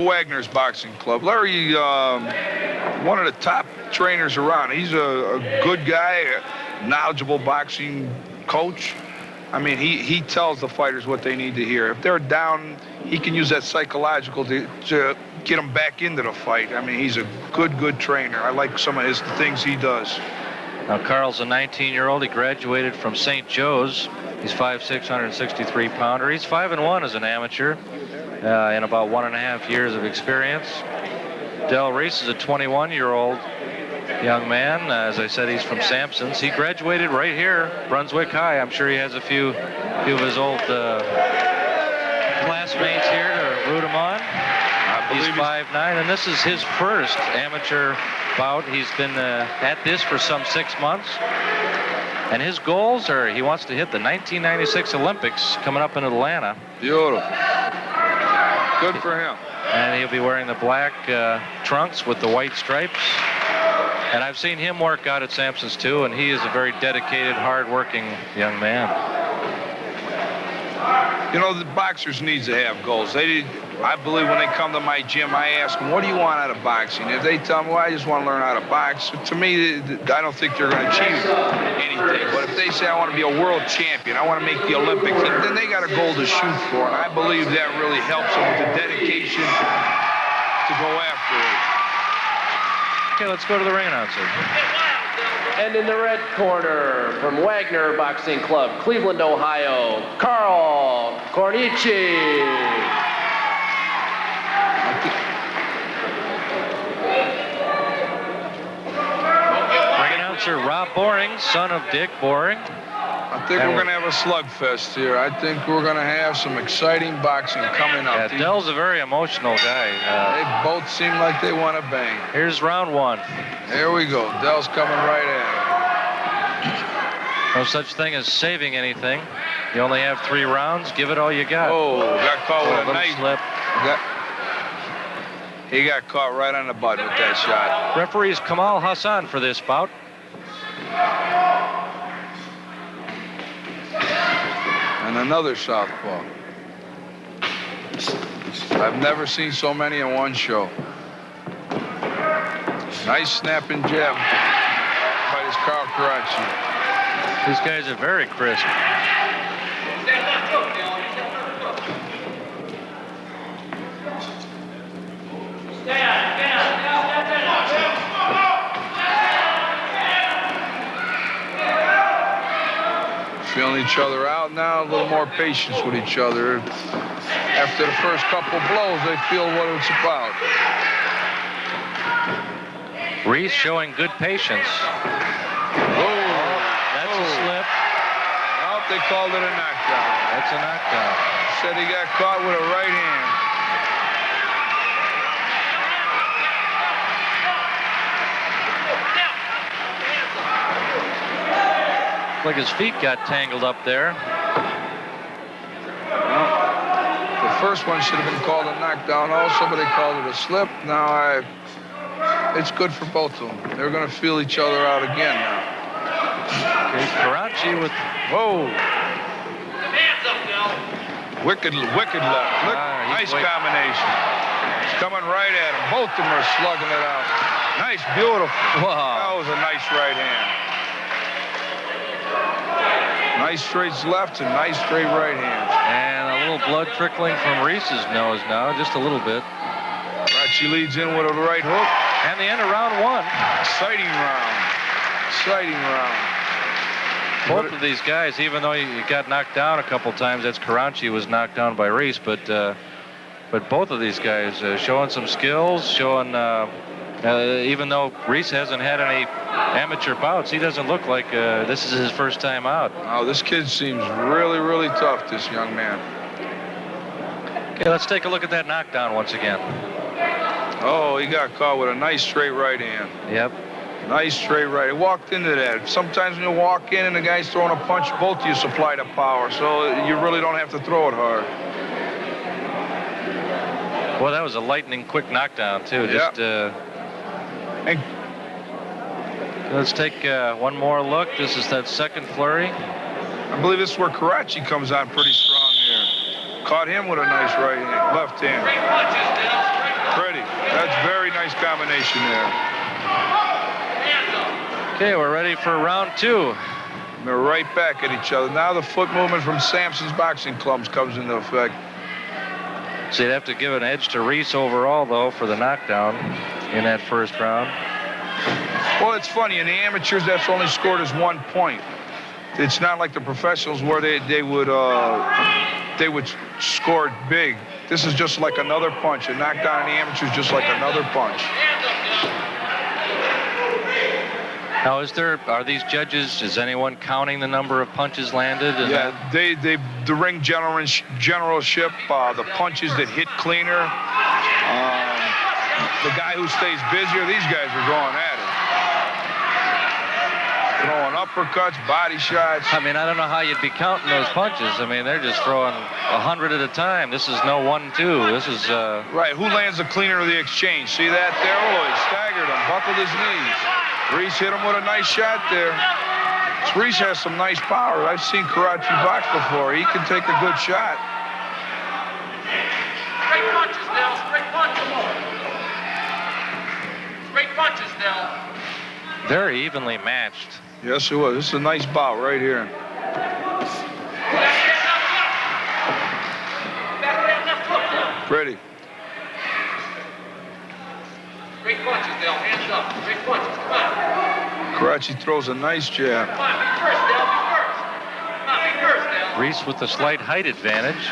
Wagner's Boxing Club. Larry, one of the top trainers around. He's a good guy, a knowledgeable boxing coach. I mean, he tells the fighters what they need to hear. If they're down, he can use that psychological to get them back into the fight. I mean, he's a good trainer. I like some of the things he does. Now, Karl's a 19-year-old. He graduated from St. Joe's. He's 5'6", 163-pounder. He's 5-1 as an amateur in about 1.5 years of experience. Dell Reece is a 21-year-old young man. As I said, he's from Sampson's. He graduated right here, Brunswick High. I'm sure he has a few of his old classmates here to root him on. He's 5'9", and this is his first amateur bout. He's been at this for some 6 months. And his goals are he wants to hit the 1996 Olympics coming up in Atlanta. Beautiful. Good for him. And he'll be wearing the black trunks with the white stripes. And I've seen him work out at Sampson's too, and he is a very dedicated, hard-working young man. You know, the boxers need to have goals. I believe when they come to my gym, I ask them, what do you want out of boxing? If they tell me, well, I just want to learn how to box, to me, I don't think they're going to achieve anything. But if they say, I want to be a world champion, I want to make the Olympics, then they got a goal to shoot for. And I believe that really helps them with the dedication to go after it. Okay, let's go to the ring announcer. And in the red corner, from Wagner Boxing Club, Cleveland, Ohio, Karl Caronchi. Rob Boring, son of Dick Boring. I think we're going to have a slugfest here. I think we're going to have some exciting boxing coming up. Yeah, Dell's a very emotional guy. They both seem like they want to bang. Here's round one. There we go. Dell's coming right at him. No such thing as saving anything. You only have 3 rounds. Give it all you got. Oh, got caught with a nice slip. He got caught right on the butt with that shot. Referee is Kamal Hassan for this bout. And another southpaw. I've never seen so many in one show. Nice snapping jab by this Karl Caronchi. These guys are very crisp. Feeling each other out now, a little more patience with each other. After the first couple blows, they feel what it's about. Reece showing good patience. That's a slip. Oh, they called it a knockdown. That's a knockdown. Said he got caught with a right hand. Like his feet got tangled up there. Well, the first one should have been called a knockdown also, but they called it a slip. Now it's good for both of them. They're going to feel each other out again now. Here's Caronchi with... Whoa. Wicked left. Nice combination. It's coming right at him. Both of them are slugging it out. Nice, beautiful. Wow. That was a nice right hand. Nice straight left and nice straight right hand. And a little blood trickling from Reece's nose now, just a little bit. Caronchi leads in with a right hook. And the end of round one. Exciting round. Exciting round. Both of these guys, even though he got knocked down a couple times, that's Caronchi was knocked down by Reece, but both of these guys showing some skills, showing even though Reece hasn't had any amateur bouts, he doesn't look like this is his first time out. Oh, this kid seems really tough, this young man. Okay, let's take a look at that knockdown once again. Oh, he got caught with a nice straight right hand. Yep. Nice straight right. He walked into that. Sometimes when you walk in and the guy's throwing a punch, both of you supply the power, so you really don't have to throw it hard. Well, that was a lightning quick knockdown, too. Yeah. Just, let's take one more look. This is that second flurry. I believe this is where Caronchi comes on pretty strong here. Caught him with a nice right hand, left hand. combination there. Okay, we're ready for round 2. They're right back at each other. Now the foot movement from Sampson's Boxing Clubs comes into effect. So you'd have to give an edge to Reece overall, though, for the knockdown in that first round. Well, it's funny. In the amateurs, that's only scored as 1 point. It's not like the professionals where they would score it big. This is just like another punch. A knockdown in the amateurs just like another punch. Now, are these judges, is anyone counting the number of punches landed? Yeah, the ring generalship, the punches that hit cleaner, the guy who stays busier, these guys are going at it. Throwing uppercuts, body shots. I mean, I don't know how you'd be counting those punches. I mean, they're just throwing 100 at a time. This is no 1-2. This is... Right, who lands the cleaner of the exchange? See that there? Oh, he staggered him, buckled his knees. Reece hit him with a nice shot there. Reece has some nice power. I've seen Caronchi box before. He can take a good shot. Straight punches, Dell. Straight punches. Straight punches, Dell. Very evenly matched. Yes, it was. This is a nice bout right here. Pretty. Straight punches, Dell. Hands up. Straight punches. Come on. Caronchi throws a nice jab. Come on. Be first, Dell. Be first. Come on. Be first, Dell. Reece with the slight height advantage.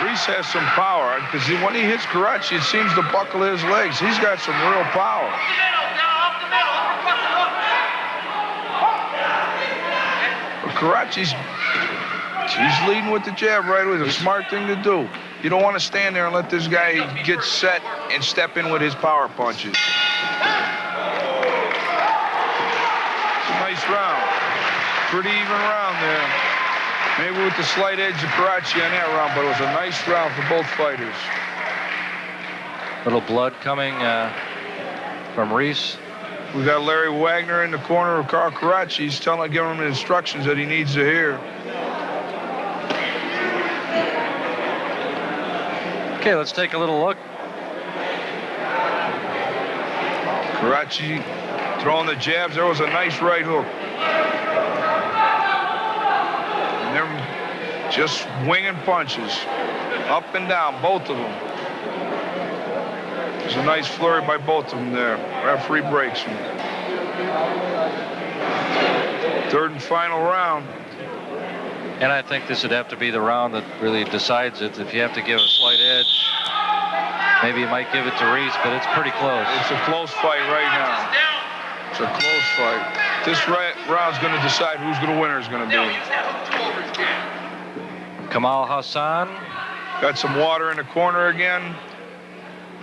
Reece has some power because when he hits Caronchi, it seems to buckle his legs. He's got some real power. Up the middle, Dell. Up the middle. Uppercuts up. But Caronchi's he's leading with the jab right away. It's a smart thing to do. You don't want to stand there and let this guy get set and step in with his power punches. It's a nice round. Pretty even round there. Maybe with the slight edge of Caronchi on that round, but it was a nice round for both fighters. Little blood coming from Reece. We got Larry Wagner in the corner of Karl Caronchi. He's giving him the instructions that he needs to hear. Okay, let's take a little look. Caronchi throwing the jabs. There was a nice right hook. And they're just winging punches. Up and down, both of them. There's a nice flurry by both of them there. Referee breaks him. Third and final round. And I think this would have to be the round that really decides it. If you have to give a slight edge, maybe you might give it to Reece, but it's pretty close. It's a close fight right now. It's a close fight. This round's going to decide who's going to win or is going to be. Kamal Hassan. Got some water in the corner again.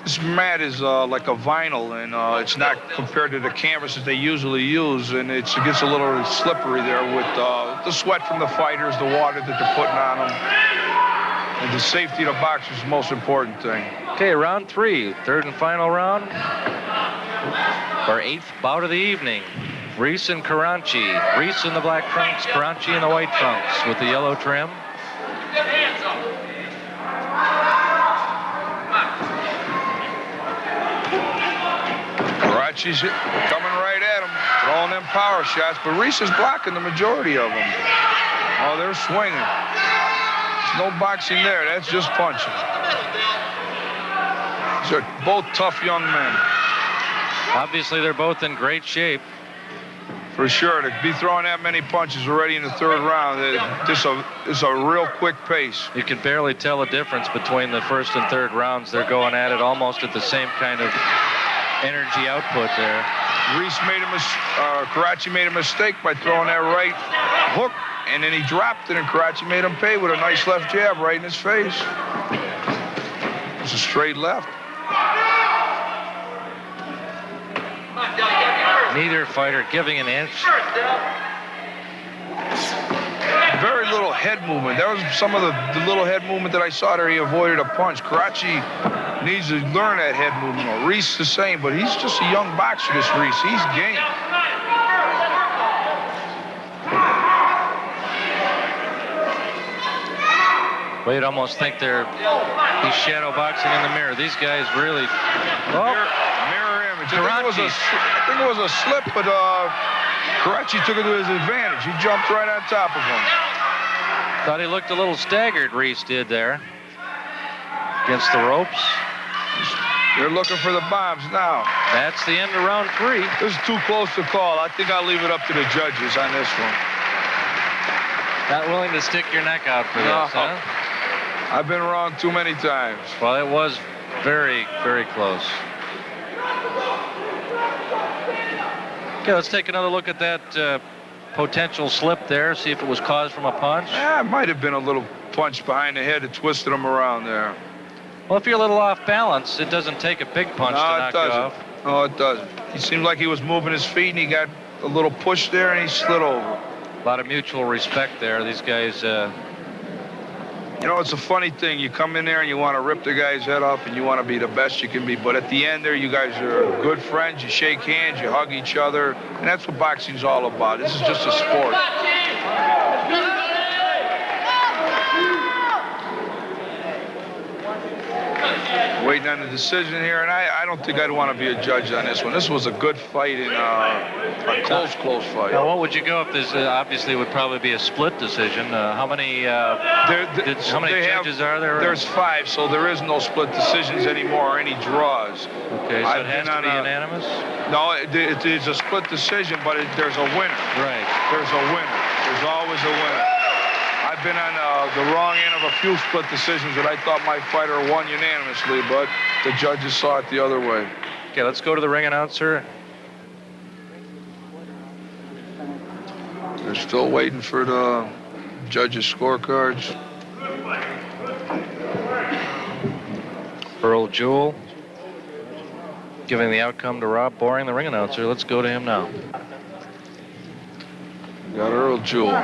This mat is like a vinyl, and it's not compared to the canvases they usually use, and it gets a little slippery there with the sweat from the fighters, the water that they're putting on them. And the safety of the boxer is the most important thing. Okay, round 3, third and final round. Our 8th bout of the evening. Reece and Caronchi. Reece in the black trunks, Caronchi in the white trunks with the yellow trim. Hands up. Caronchi's coming right at him, throwing them power shots, but Reece is blocking the majority of them. Oh, they're swinging. There's no boxing there. That's just punching. These are both tough young men. Obviously, they're both in great shape. For sure, to be throwing that many punches already in the third round, this is a real quick pace. You can barely tell the difference between the first and third rounds. They're going at it almost at the same kind of energy output there. Reece Caronchi made a mistake by throwing that right hook, and then he dropped it, and Caronchi made him pay with a nice left jab right in his face. It's a straight left. Neither fighter giving an inch. Very little head movement. That was some of the little head movement that I saw there. He avoided a punch. Caronchi needs to learn that head movement. Reece the same, but he's just a young boxer, this Reece. He's game. Well, you'd almost think he's shadow boxing in the mirror. These guys really. Oh, mirror image. Caronchi. I think it was a slip, but Caronchi took it to his advantage. He jumped right on top of him. Thought he looked a little staggered, Reece did there. Against the ropes. They're looking for the bombs now. That's the end of round 3. This is too close to call. I think I'll leave it up to the judges on this one. Not willing to stick your neck out for No. this, huh? I've been wrong too many times. Well, it was very, very close. Okay, let's take another look at that potential slip there, see if it was caused from a punch. Yeah, it might have been a little punch behind the head that twisted him around there. Well, if you're a little off balance, it doesn't take a big punch to knock you off. No, it doesn't. He seemed like he was moving his feet, and he got a little push there, and he slid over. A lot of mutual respect there. These guys... You know, it's a funny thing. You come in there and you want to rip the guy's head off and you want to be the best you can be. But at the end there, you guys are good friends. You shake hands, you hug each other. And that's what boxing's all about. This is just a sport. Waiting on the decision here, and I don't think I'd want to be a judge on this one. This was a good fight and a close fight. Now, what would you go if this obviously would probably be a split decision? How many judges are there? There's 5, so there is no split decisions anymore or any draws. Okay, so it has to be unanimous? No, it is a split decision, but there's a winner. Right. There's a winner. There's always a winner. I've been on the wrong end of a few split decisions that I thought my fighter won unanimously, but the judges saw it the other way. Okay, let's go to the ring announcer. They're still waiting for the judges' scorecards. Earl Jewell giving the outcome to Rob Boring, the ring announcer. Let's go to him now. Got Earl Jewell.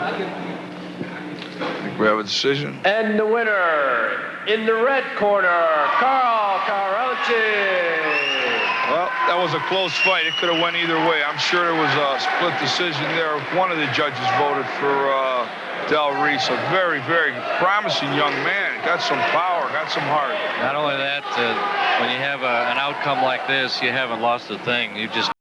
I think we have a decision. And the winner in the red corner, Karl Caronchi. Well, that was a close fight. It could have went either way. I'm sure there was a split decision there. One of the judges voted for Dell Reece, a very, very promising young man. Got some power, got some heart. Not only that, when you have an outcome like this, you haven't lost a thing. You just